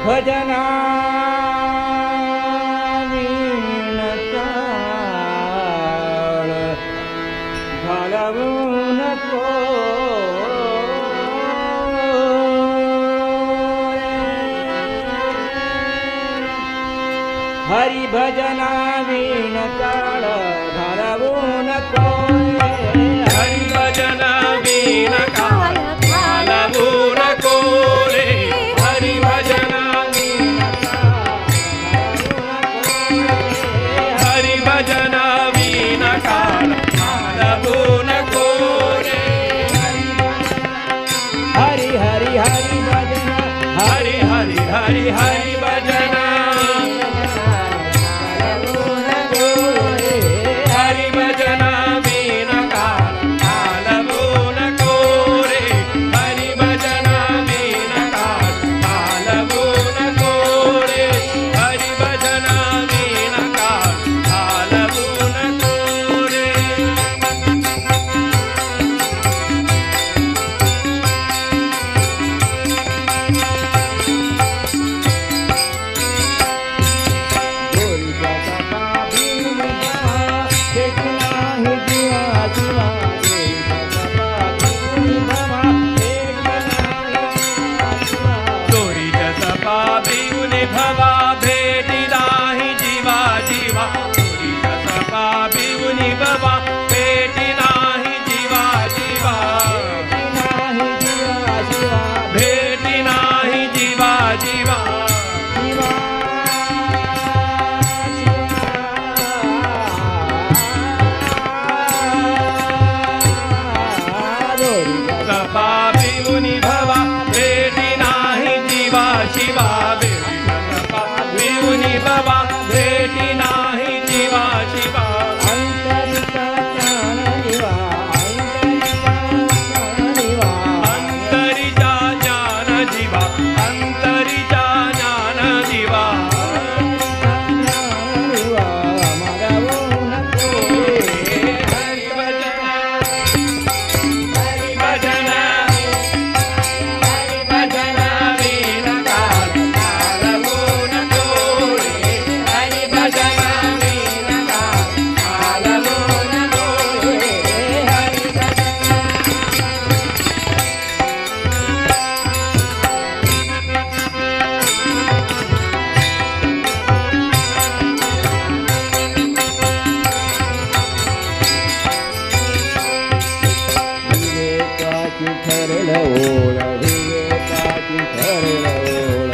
भजना वीण ताळ घालवू नको हरि भजना वीण ताळ घालवू नको हरि भजना वीण ताळ घालवू नको रे हरि भजना वीण हरि भजना वीण ताळ घालवू नको रे हरि हरि हरि भजना हरि हरि हरि हरि भजना हरि भजना वीण ताळ घालवू नको रे हरि भजना वीण ताळ घालवू नको रे हरि भजना वीण ताळ घालवू नको रे चोरीच्या सपा भिवून भवा भेटी नाही जीवा जीवा चोरीच्या सपा भिवून भवा भेटी नाही जीवा जीवा भेटी नाही जीवा जीवा सपा भिवून भवा भेटी नाही जीवा शिवा भेटी सपा भिवून भवा भेटी नाही जीवा शिवा अंतरिचा ज्ञान जीवा अंतरिचा ज्ञान जीवा हरि भजना हरि भजना हरि भजना वीण ताळ घालवू नको रे हरि भजना वीण ताळ घालवू नको रे हरि भजना विवेकाची ठरल ओळ विवेकाची ठरल ओळ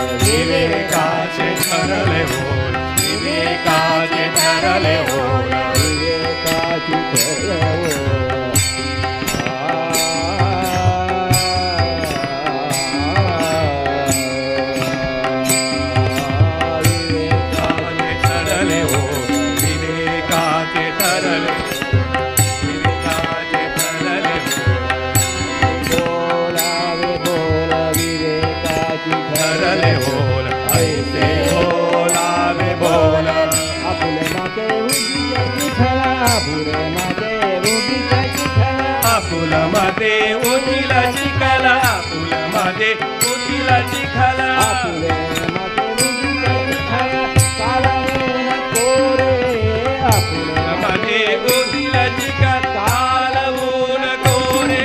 विवेकाचे ठरले होय विवेकाचे ठरले होय विवेकाची ठरल ओळ विवेकाचे ठरले होय विवेकाचे ठरले विवेकाचे ठरले बोलावे बोल विवेकाची ठरले होय ऐसे बोलावे बोल आपले माते उगीच्या चिखला पुरे माते उगीच्या चिखला आपुल मध्ये उठिला चिखला आपुल मध्ये उठिला चिखला आपले माते उगीच्या चिखला कालवू नको रे आपले मध्ये उठिला चिखला घालवू नको रे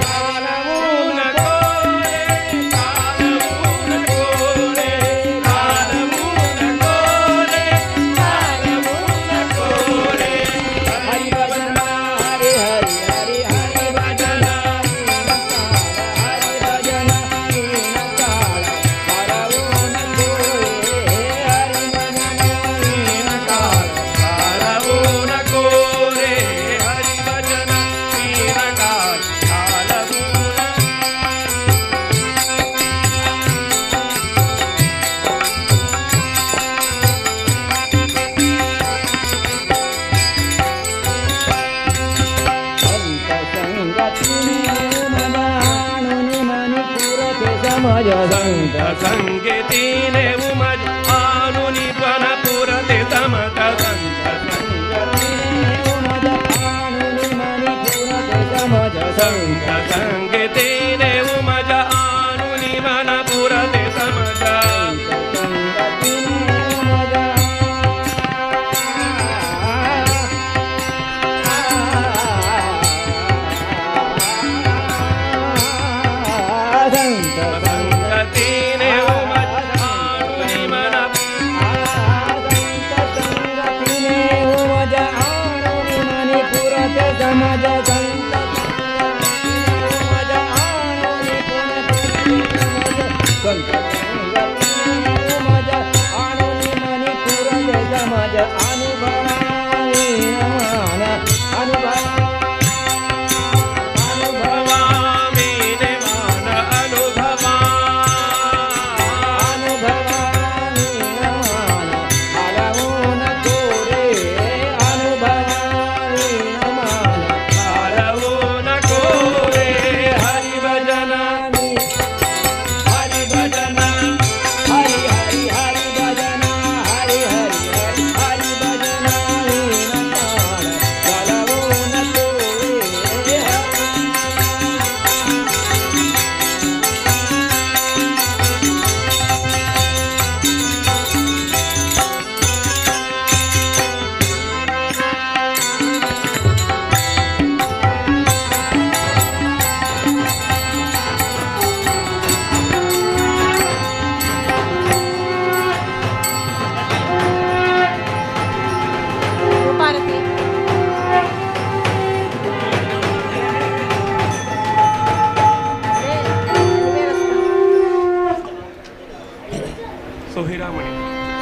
घालवू नको रे घालवू नको रे घालवू नको रे घालवू नको रे हरि भजना हरि हरि हरि हरि भजना हरि भजना वीण ताळ घालवू नको रे हरि भजना वीण ताळ घालवू नको रे हरि भजना वीण ताळ घालवू संत संगीतीने उमज आणुनी पण पुरते समत संत संगतीने उमज आणुनी मनी पुरते समज संत संगीतीने उमज आणुनी मन पुरते समज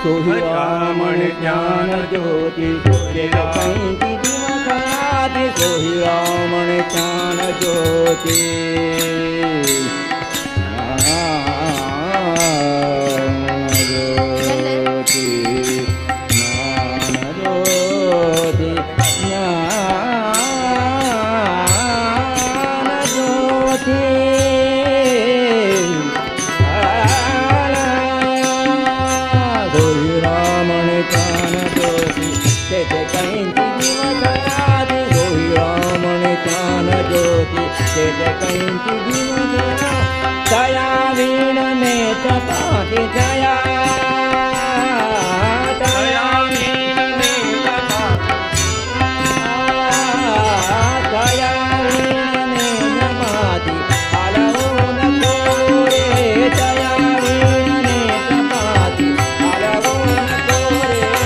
सोहिरामण ज्ञान ज्योति कैंची दिवसादि सोहिरामण ज्ञान ज्योति जया वीण में चपाती जया जया वीण में जया वीण में जपाती हलवो न कोरे जया वीण में चपाती हलवो न कोरे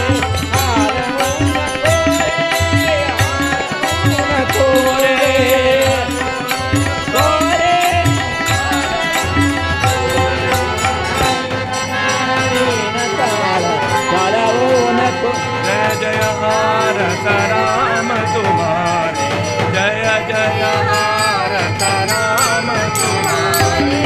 हलवो न कोरे जय भारत राम तुम्हारे जय जय भारत राम तुम्हारे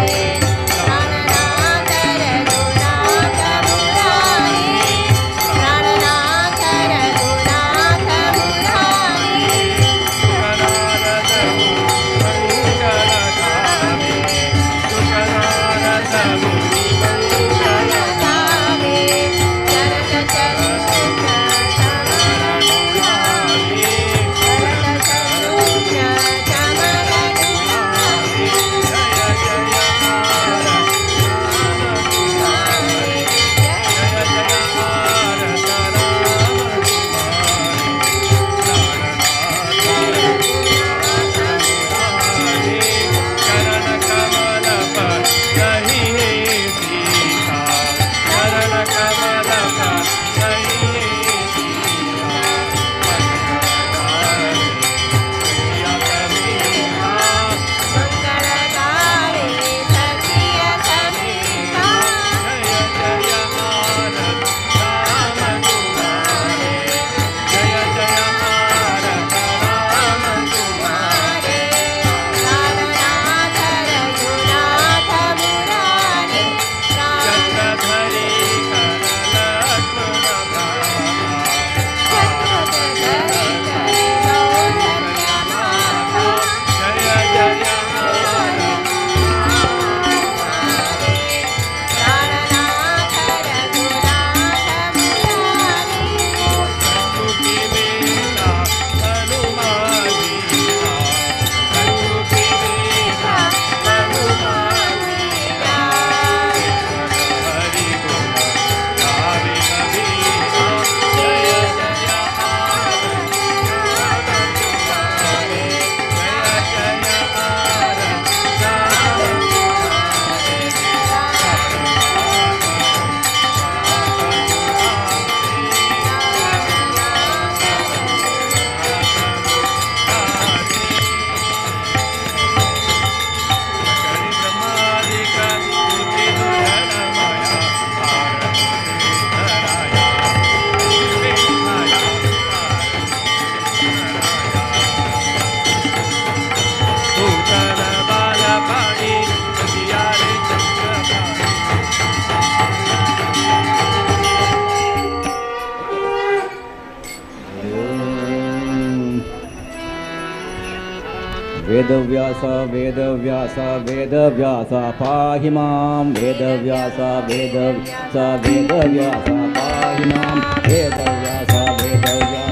वेदव्यास वेदव्यास वेदव्यास पाहि मां वेदव्यास वेदव्यास वेदव्यास पाहि मां वेदव्यास वेदव्यास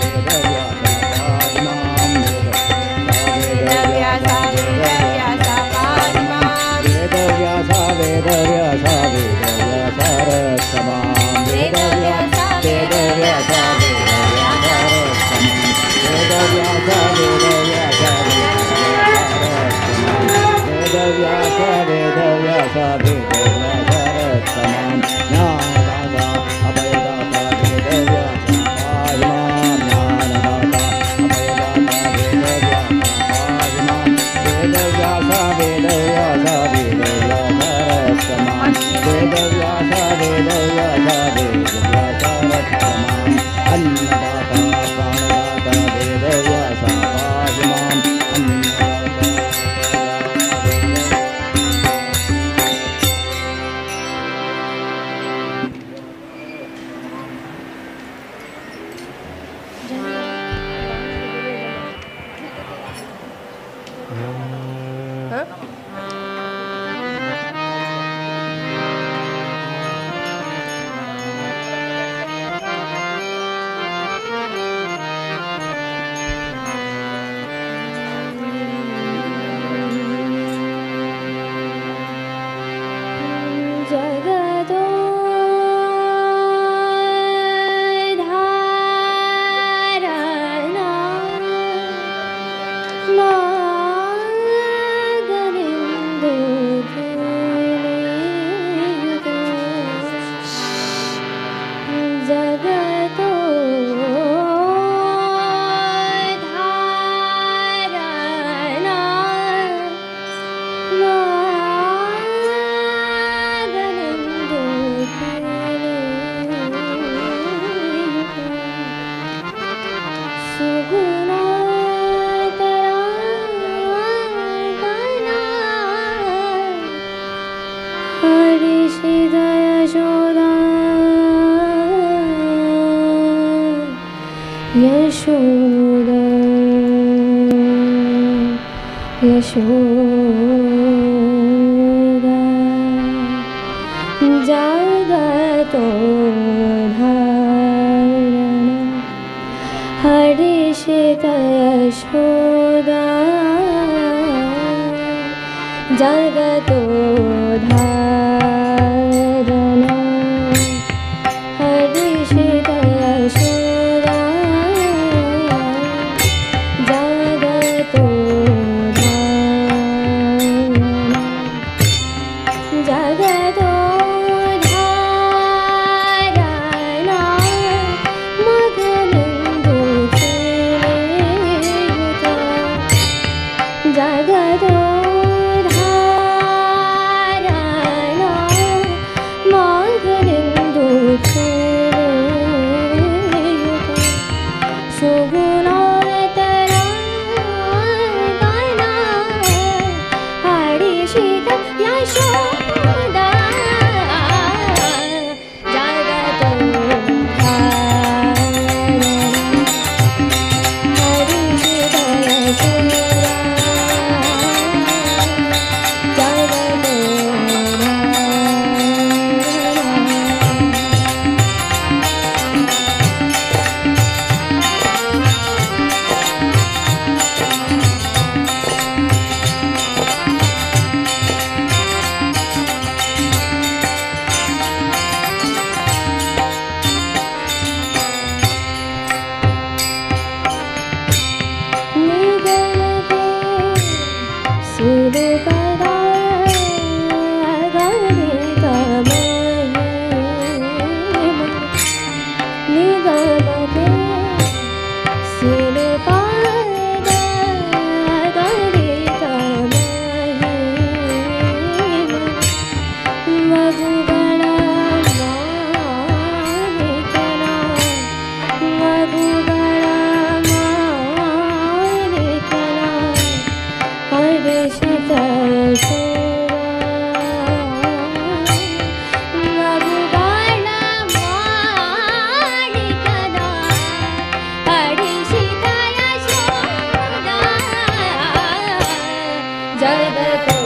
वेदव्यास पाहि मां वेदव्यास वेदव्यास पाहि मां वेदव्यास वेदव्यास वेदव्यास रक्षमां वेदव्यास वेदव्यास वेदव्यास वेदव्यास वेदव्यास वेदव्यास वेदव्यास रक्षमां ज्ञानदाता अभयदाता वेदव्यास पाहि मां हं? यशोदा यशोदा जगतो धारण हरिषित यशोदा जगतो धारण हरिषित यशोदा जगतो जगतो धारण मगनिन्दुतियुत जगतो धारण मगनिन्दुतियुत सुगुणोत्तरा गणा हरिषित यशोदा जगतो धारण हरिषित यशोदा जगतो निगमते सिरुपदा गणितमहिमा निगमते सिरुपदा गणितमहिमा मधुगणा माणिकना मधुगणा माणिकना हरिषित यशोदा मधुगणा माणिकना हरिषित यशोदा जगतो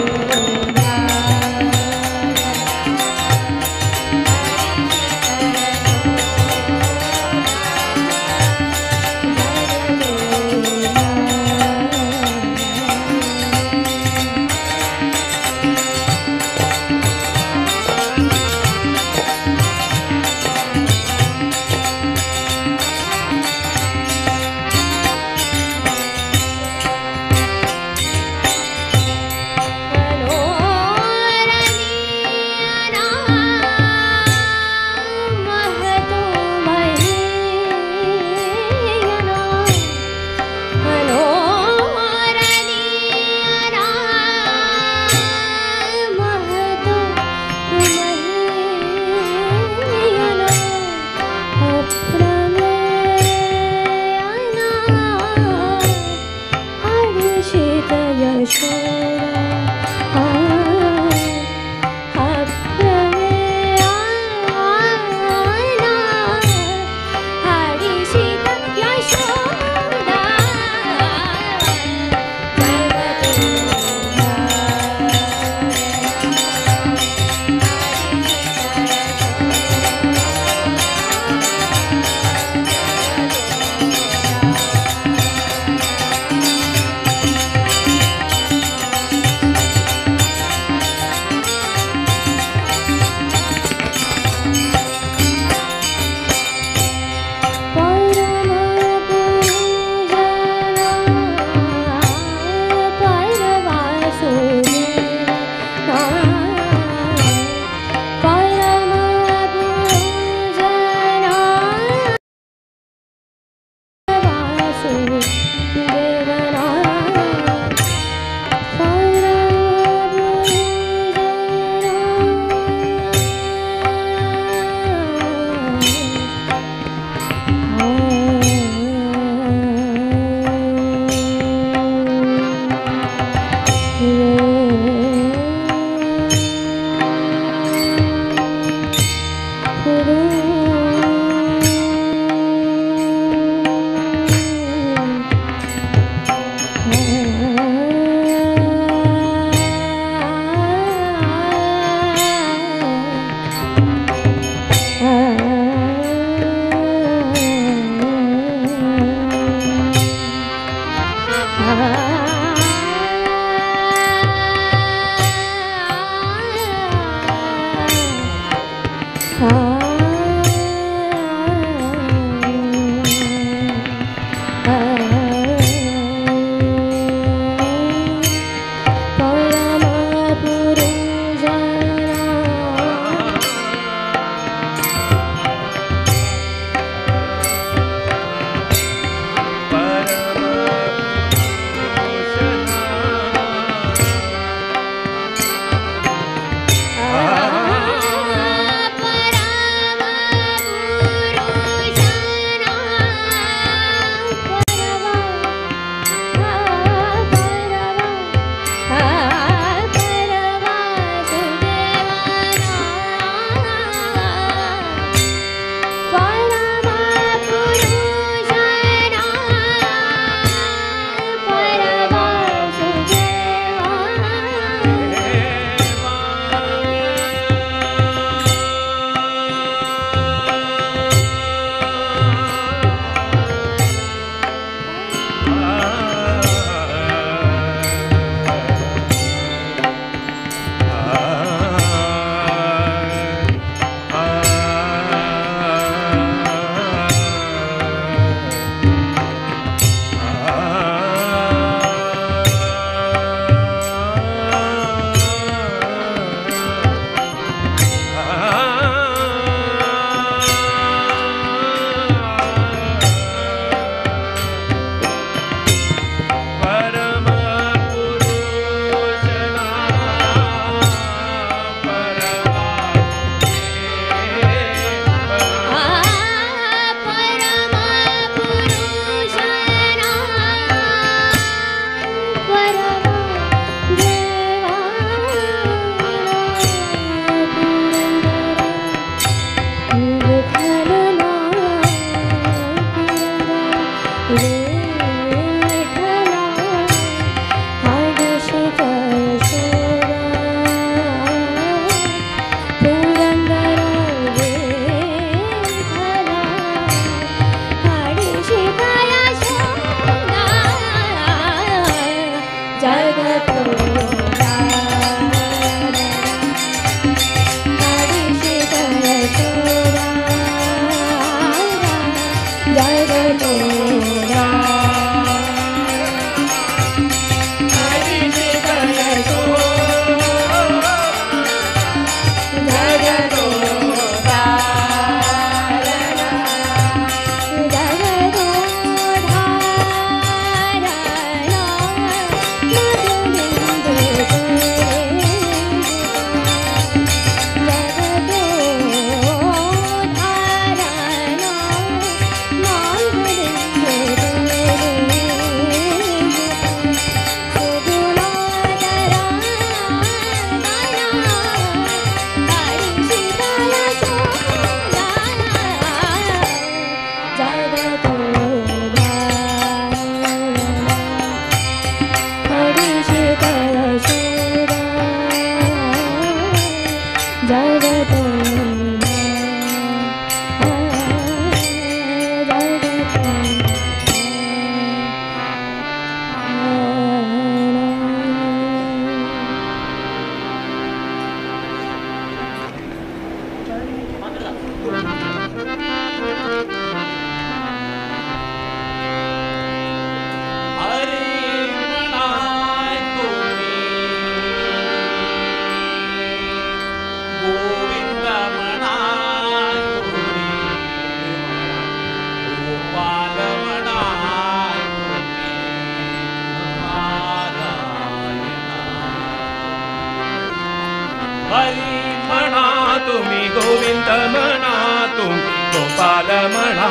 हरी म्हणा तुम्ही गोविंद म्हणा तुम्ही गोपाल म्हणा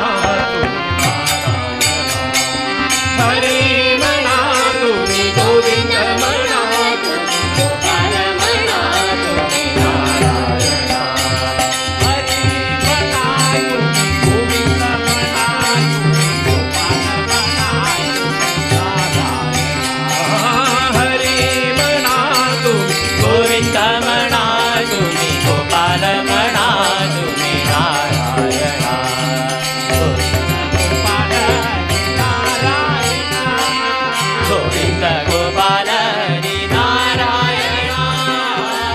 तुम्ही हरी म्हणा तुम्ही गोविंद म्हणा तुम्ही गोपाल म्हणा तुम्ही नारायण हरी म्हणा तुम्ही गोविंद म्हणा तुम्ही गोपाल म्हणा तुम्ही नारायण हरी म्हणा तुम्ही गोविंद म्हणा तुम्ही गोपाल म्हणा तुम्ही नारायण गोविंद गोपाल हरी नारायण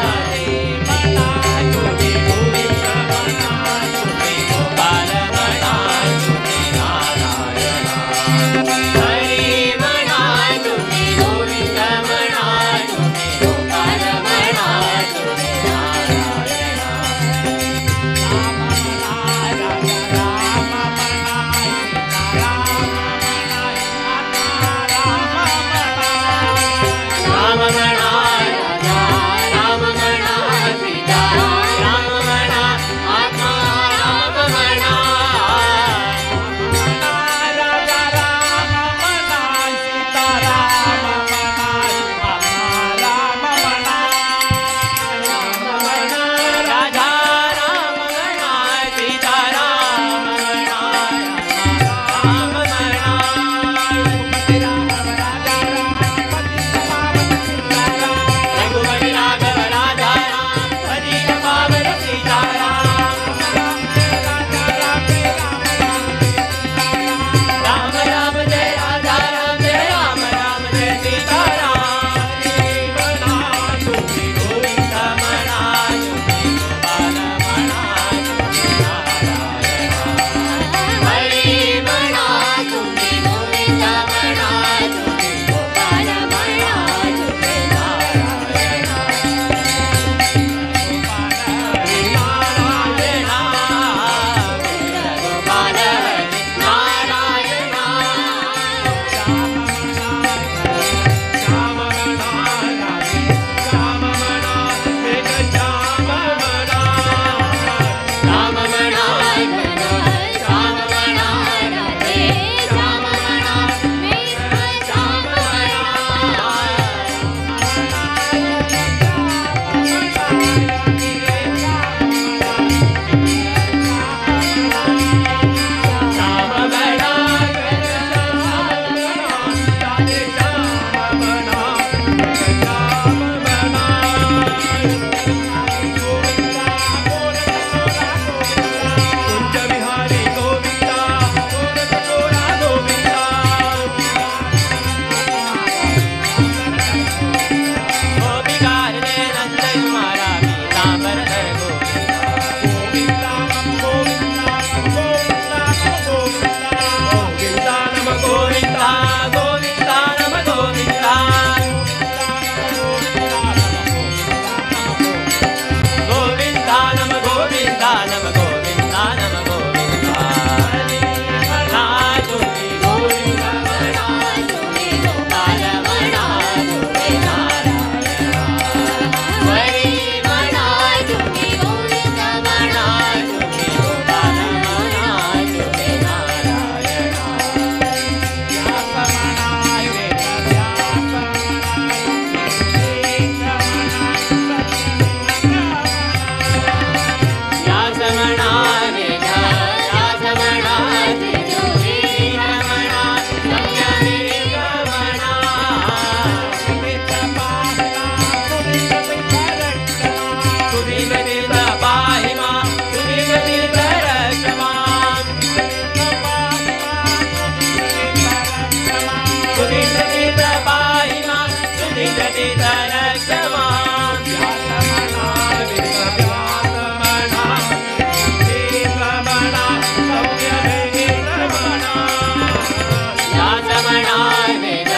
हरी म्हणा तुम्ही गोविंद म्हणा तुम्ही गोपाल म्हणा तुम्ही नारायण हरी म्हणा तुम्ही गोविंद म्हणा तुम्ही गोपाल म्हणा तुम्ही नारायण राम म्हणा राजा राम म्हणा सीता राम म्हणा आत्मा राम म्हणा राजा राम म्हणा सीता राम म्हणा आत्मा राम म्हणा राजा राम म्हणा सीता राम म्हणा राम म्हणा रघुपति राघव राजा राम हरि पावन सीता राम राम राम जय राजा राम जय राम राम जय सीता राम हरि म्हणा तुम्ही गोविंद म्हणा तुम्ही गोपाल म्हणा तुम्ही नारायण हरि म्हणा तुम्ही गोविंद म्हणा तुम्ही गोपाल म्हणा तुम्ही नारायण गोपाल हरी नारायण श्याम म्हणा श्याम म्हणा एक श्याम म्हणा राम म्हणा श्याम म्हणा राधे श्याम म्हणा मेघ श्याम म्हणा श्याम म्हणा राधे श्याम म्हणा श्याम म्हणा कुंज विहारी गोविंदा गोरा गोविंदा गोपिकारे नंद कुमारा पीतांबर गोविंदा गोविंदा गोविंदा नम गोविंदा गोविंदा नम गोविंदा गोविंदा नम गोविंदा नम गोविंदा नम गोविंदा हरि म्हणा तुम्ही गोविंद म्हणा तुम्ही गोपाल म्हणा तुम्ही नारायण हरी म्हणा तुम्ही गोविंद म्हणा तुम्ही गोपाल म्हणा तुम्ही नारायण व्यास म्हणा व्यास म्हणा वेद व्यास म्हणा तिजोरी म्हणा संयमी म्हणा सुधीर तीर्थ पाहिमा सुधीर तीर्थ रक्षमा सुधीर तीर्थ पाहिमा सुधीर तीर्थ रक्षमा व्यास म्हणा वेद व्यास म्हणा तीर्थ म्हणा संयमी म्हणा व्यास म्हणा वेद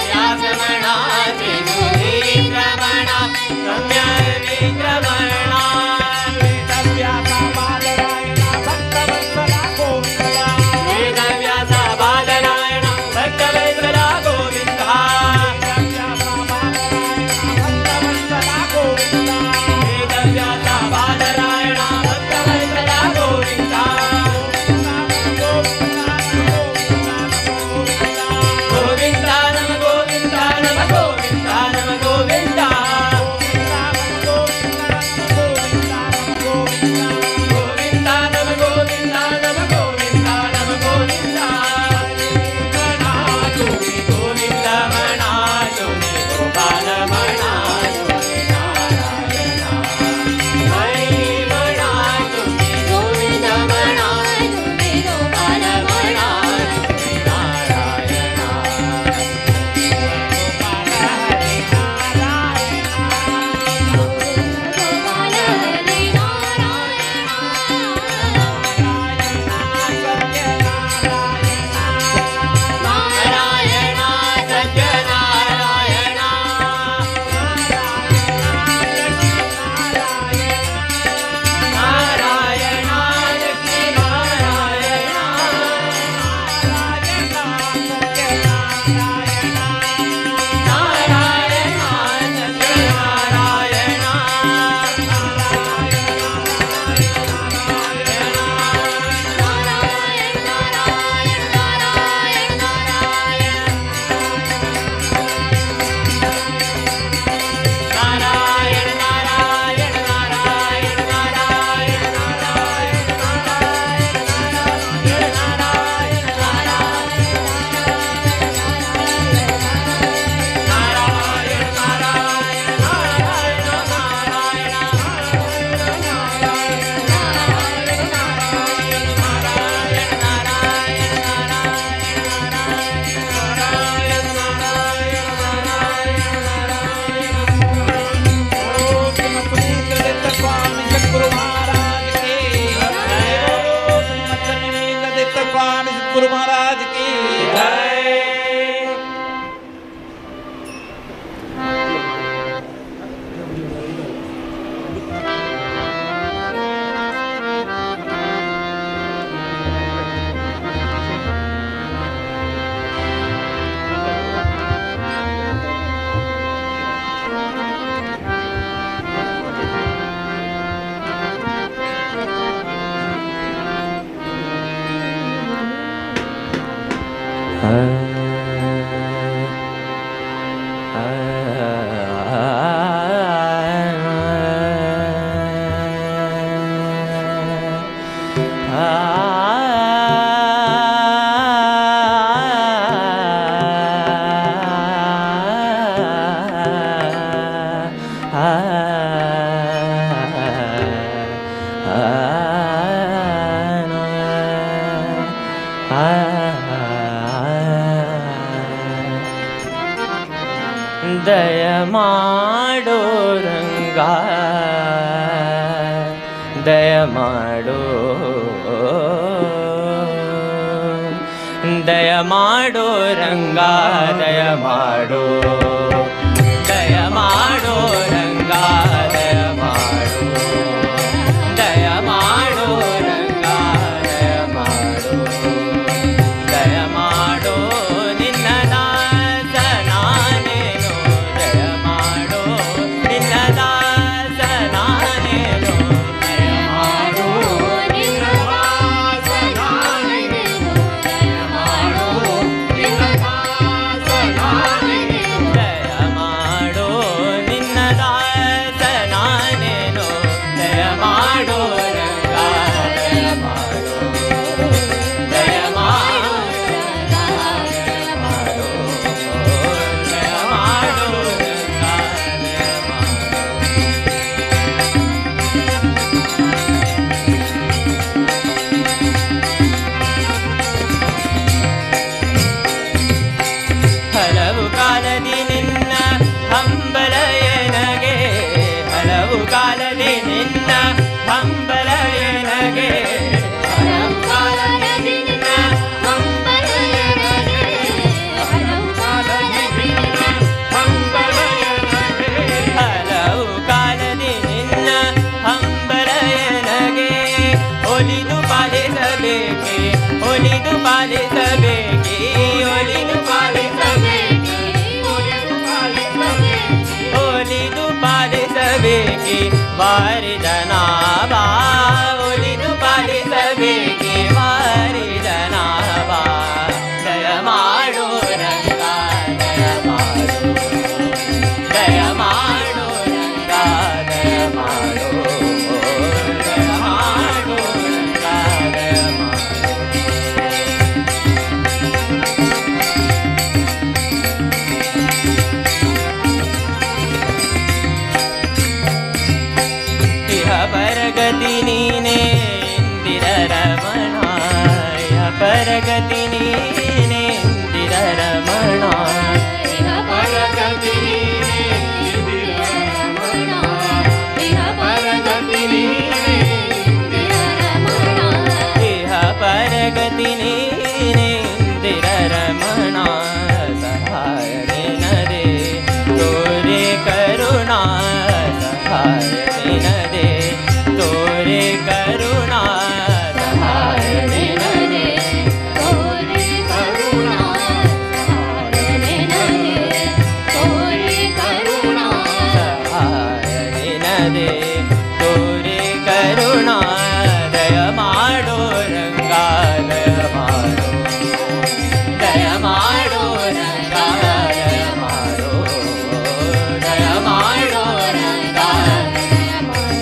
व्यास म्हणा तिजोरी म्हणा संयमी म्हणा वेदव्यासा बालरायण भक्तवत्सला गोविंदा वेदव्यासा बालरायण भक्तवत्सला गोविंदा वेदव्यासा बालरायण भक्तवत्सला गोविंदा ದಯ ಮಾಡೋ ರಂಗ ದಯ ಮಾಡೋ ದಯ ಮಾಡೋ ರಂಗ ದಯ ಮಾಡೋ ದಯ ಮಾಡೋ ರಂಗ ದಯ ಮಾಡೋ ದಯ ಮಾಡೋ ರಂಗ ದಯ ಮಾಡೋ ದಯ ಮಾಡೋ ನಿನ್ನ ದಾಸ ನಾನೇನು ದಯ ಮಾಡೋ ನಿನ್ನ ದಾಸ ನಾನೇನು ದಯ ಮಾಡೋ ನಿನ್ನ ದಾಸ ನಾನೇನು ದಯ ಮಾಡೋ ನಿನ್ನ ದಾಸ ನಾನೇನು ದಯ ಮಾಡೋ ನಿನ್ನ ದಾಸ ನಾನೇನು ದಯ ಮಾಡೋ ರಂಗ ದಯ ಮಾಡೋ ದಯ ಮಾಡೋ ರಂಗ ದಯ ಮಾಡೋ ದಯ ಮಾಡೋ ರಂಗ ದಯ ಮಾಡೋ ಹಲವು ಕಾಲದಿ ನಿನ್ನ ಹಂಬಲ ಎನಗೆ ಹಲವು ಕಾಲದಿ ನಿನ್ನ ಹಂಬಲ ಎನಗೆ ಹಲವು ಕಾಲದಿ ನಿನ್ನ ಹಂಬಲ ಎನಗೆ ಹಲವು ಕಾಲದಿ ನಿನ್ನ ಹಂಬಲ ಎನಗೆ ಹಲವು ಕಾಲದಿ ನಿನ್ನ ಹಂಬಲ ಎನಗೆ ಒಲಿದು ಪಾಲಿಸಬೇಕೆ ಒಲಿದು ಪಾಲಿಸಬೇಕೆ ಒಲಿದು ಪಾಲಿಸಬೇಕೆ ಒಲಿದು ಪಾಲಿಸಬೇಕೆ ವಾರಿದನ ಬಾ ಒಲಿದು ಪಾಲಿಸಬೇಕೆ ವಾರಿದನ ಬಾ ದಯ ಮಾಡೋ ರಂಗ ದಯ ಮಾಡೋ ದಯ ಮಾಡೋ ರಂಗ ದಯ ಮಾಡೋ ದಯ ಮಾಡೋ ರಂಗ ದಯ ಮಾಡೋ ಇಹ ಪರಗತಿ ನೀನೇ ಇಂದಿರ ರಮಣ ಇಹ ಪರಗತಿ ನೀನೇ ಇಂದಿರ ರಮಣ ಇಹ ಪರಗತಿ ನೀನೇ ಇಂದಿರ ರಮಣ ಇಹ ಪರಗತಿ ನೀನೇ ಇಂದಿರ ರಮಣ ಇಹ ಪರಗತಿ ನೀನೇ ಇಂದಿರ ರಮಣ ಸಹಾಯ ನಿನದೆ ತೋರೆ ಕರುಣಾ ಸಹಾಯ ನಿನದೆ ತೋರೆ ಕರುಣಾ ಸಹಾಯ ನಿನದೆ ತೋರೆ ಕರುಣಾ ಸಹಾಯ ನಿನದೆ ತೋರೆ ಕರುಣಾ ಸಹಾಯ ನಿನದೆ ತೋರೆ ಕರುಣಾ ದಯ ಮಾಡೋ ರಂಗ ದಯ ಮಾಡೋ ದಯ ಮಾಡೋ ರಂಗ ದಯ ಮಾಡೋ ದಯ ಮಾಡೋ ರಂಗ ದಯ ಮಾಡು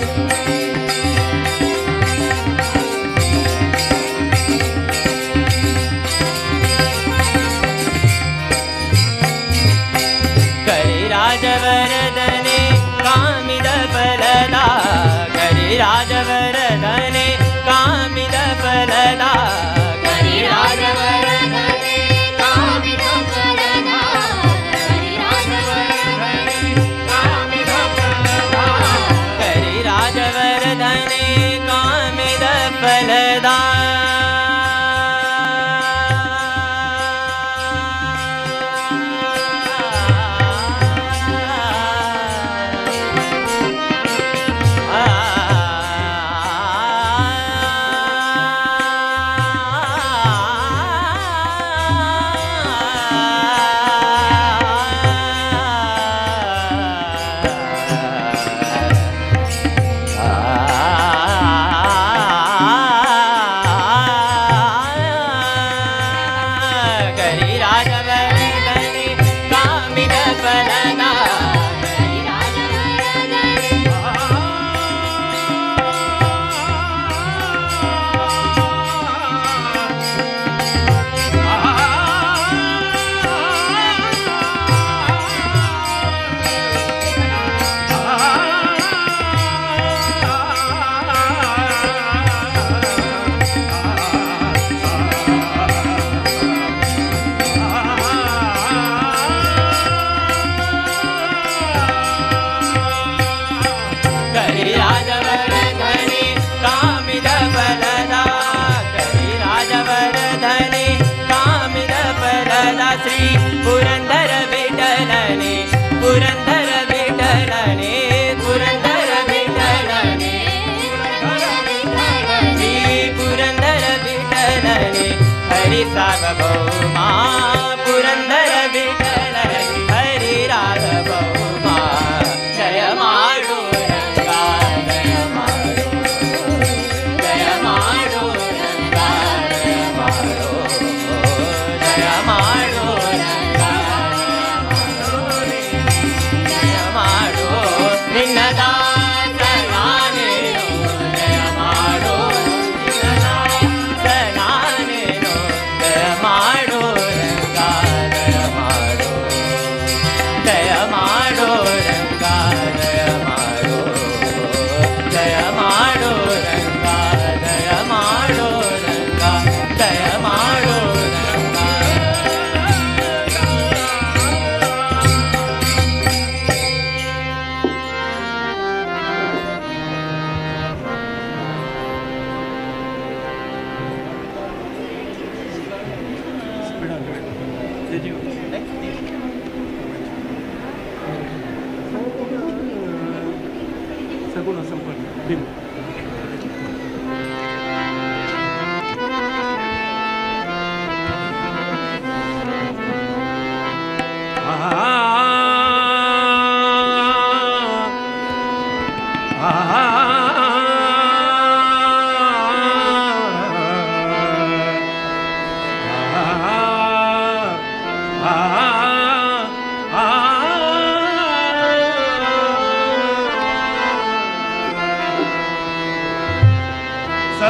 ಕೈರಾಜವರದನೆ ಕಾಮಿದ ಫಲದ सार्वभौमा पुरंदर विठ्ठल हरी राघवौमा जय माडो रंगा जय माडो जय माडो रंगा जय माडो जय माडो रंगा जय माडो निन्नदा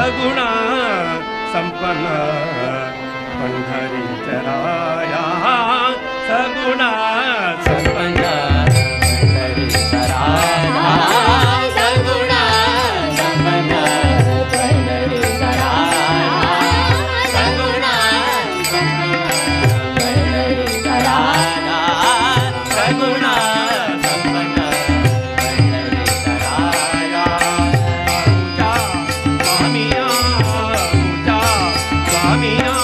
सगुण संपन्न पंढरीच्या राया सगुण संपन्न पंढरीच्या राया सगुण संपन्न पंढरीचा राया सगुण संपन्न पंढरीचा राया सगुण संपन्न पंढरीच्या राया स्वामिया स्वामिया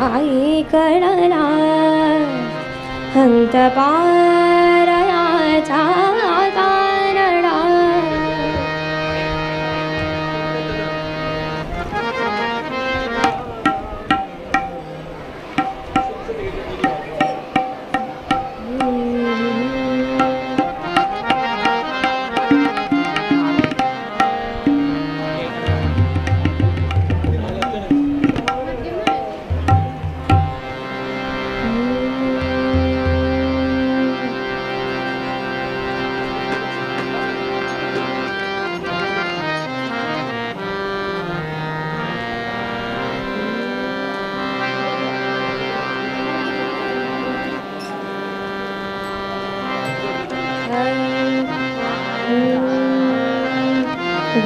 आई कळला हंत पारयाचा कानडा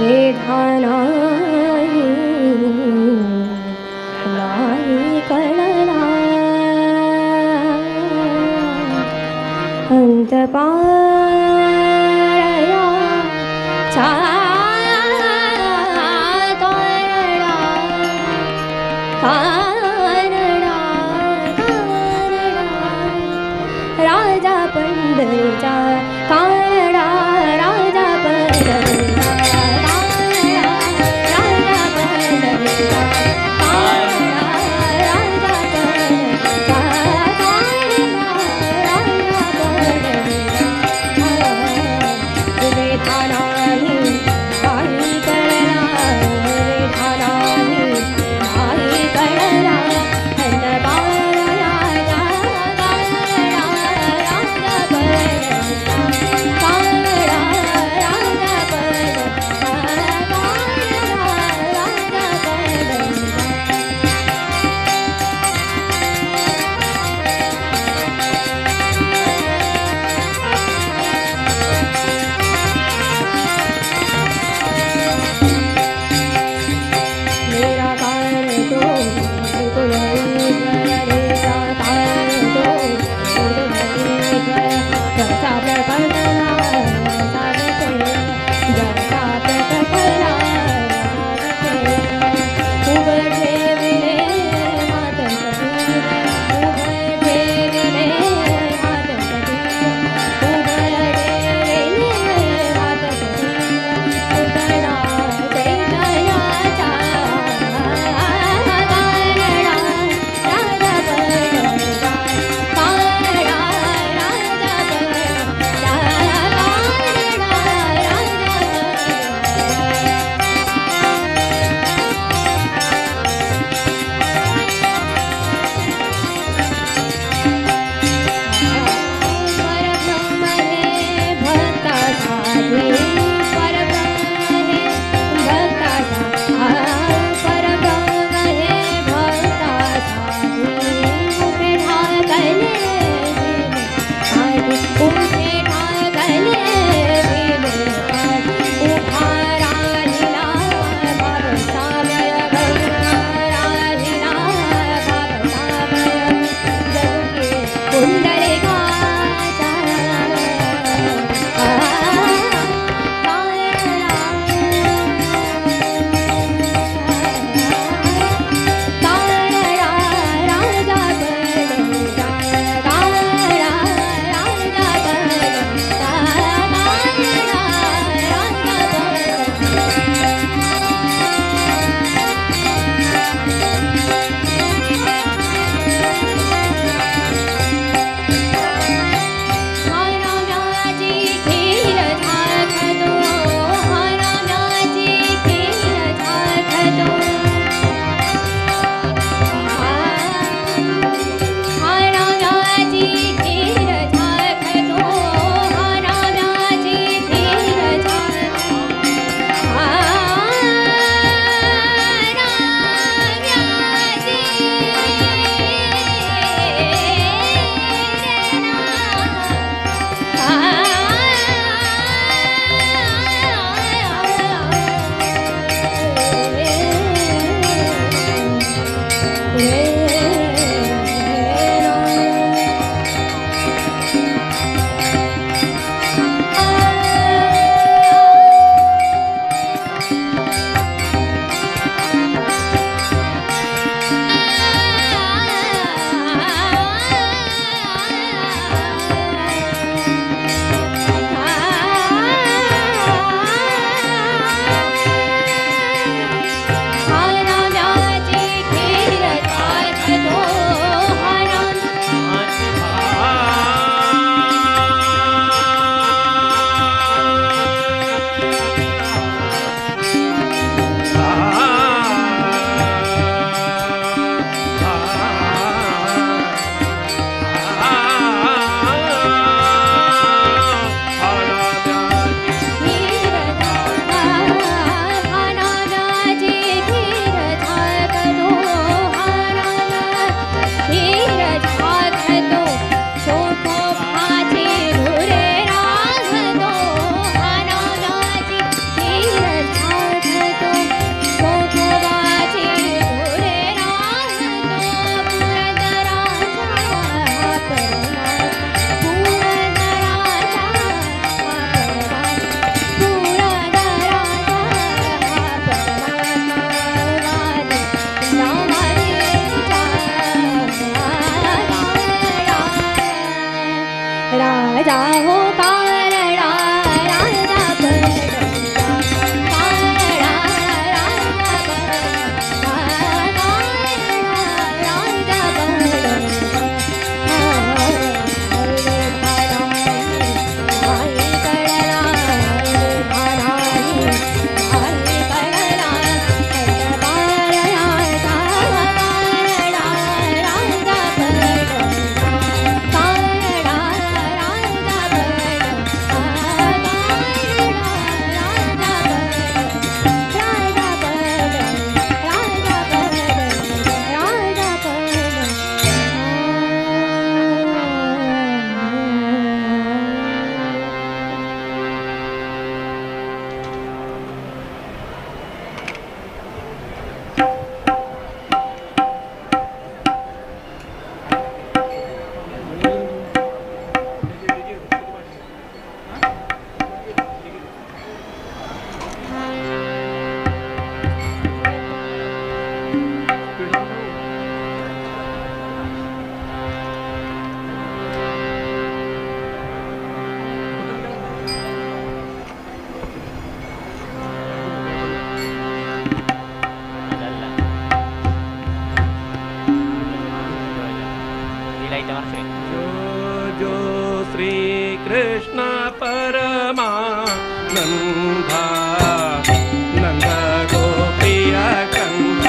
वेधानाई लाई कळला अंत पारया चा कानडा कानडा राजा पंढरीचा कानडा राजा पंढरीचा राजा हो कारणा राजा पंढरीचा कारणा राजा पंढरीचा राजा पंढरीचा जो श्री कृष्ण परमानंदा नंद गोपिय कंद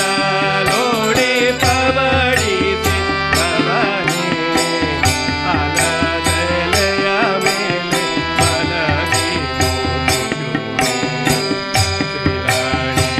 पालुगडलोडे पवडिसे पवने आलदलय मेले मनगी श्रीराणी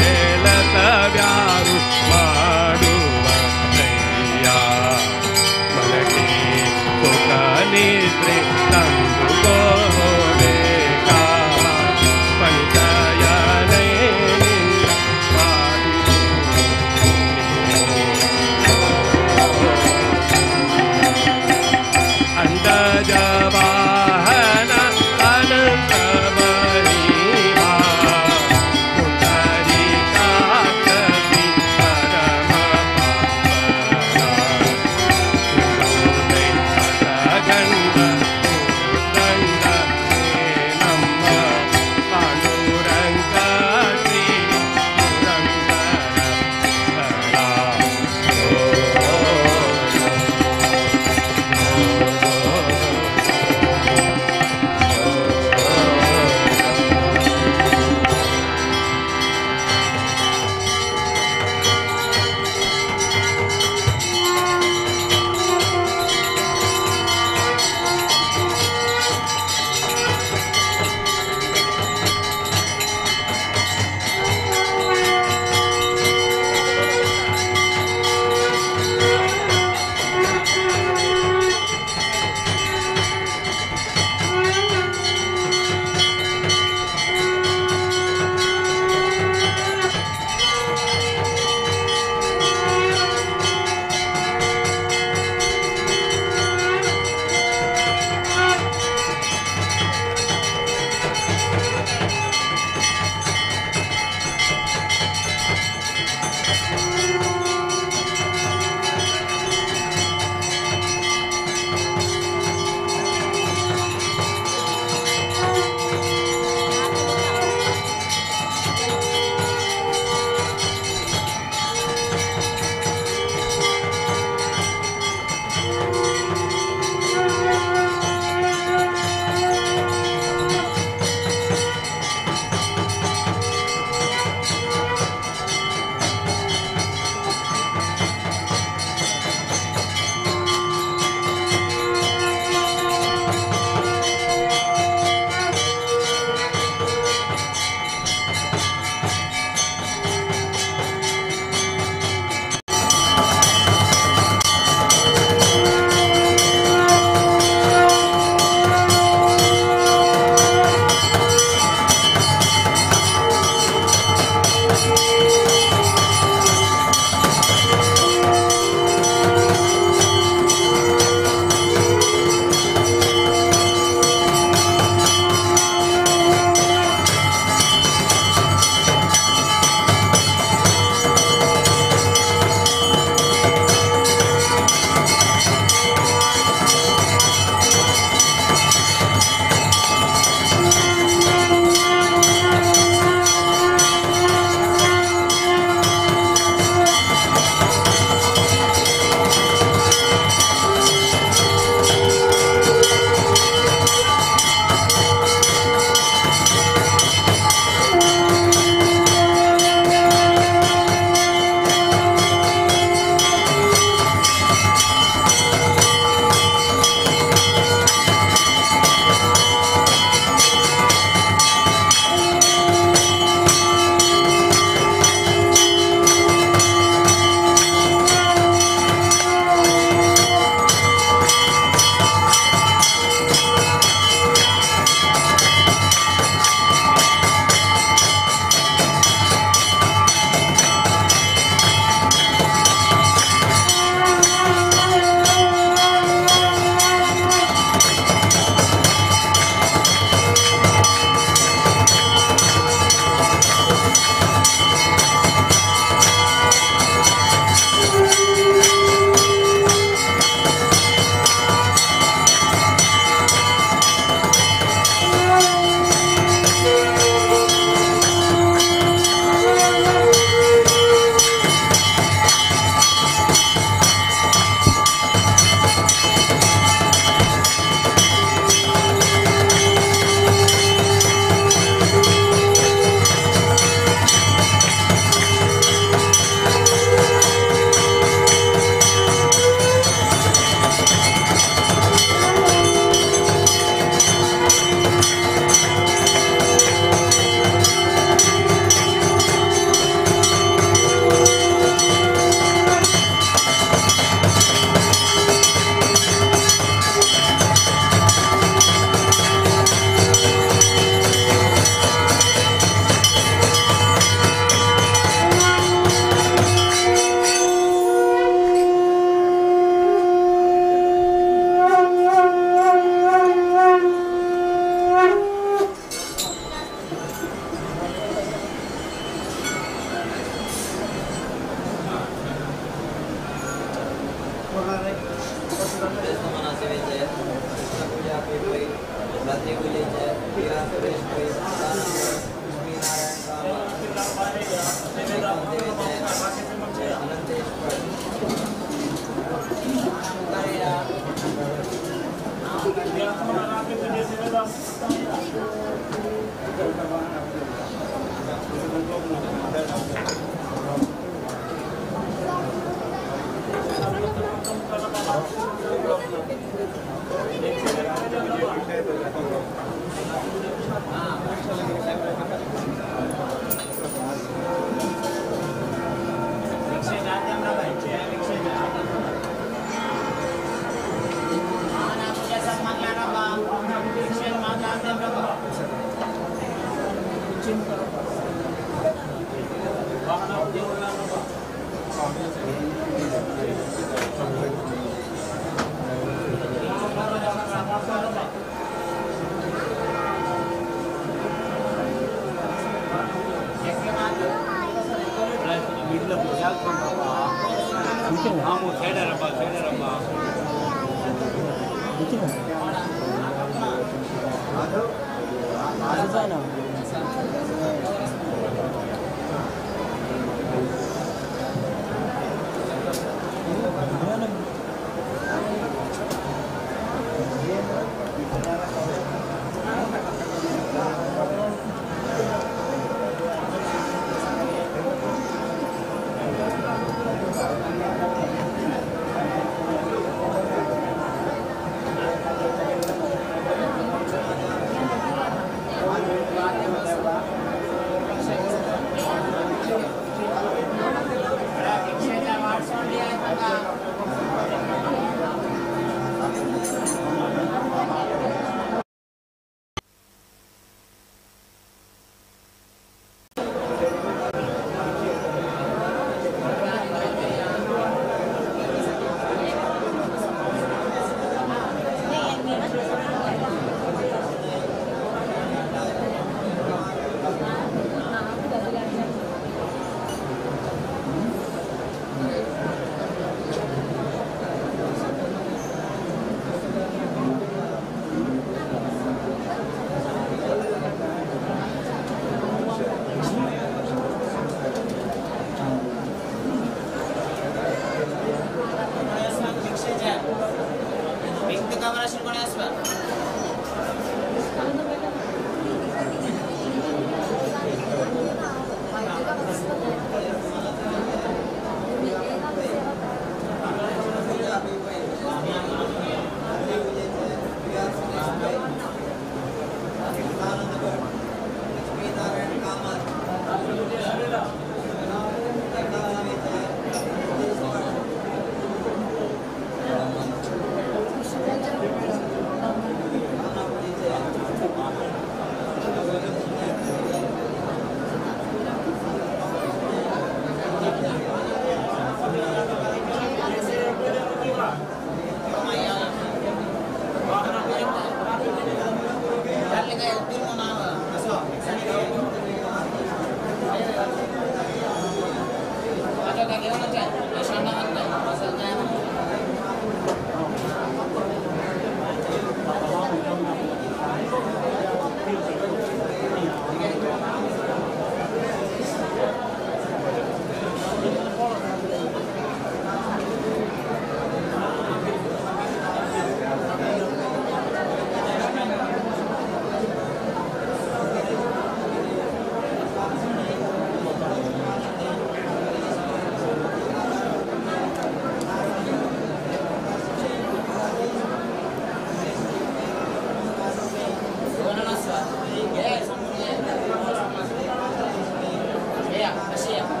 Yeah,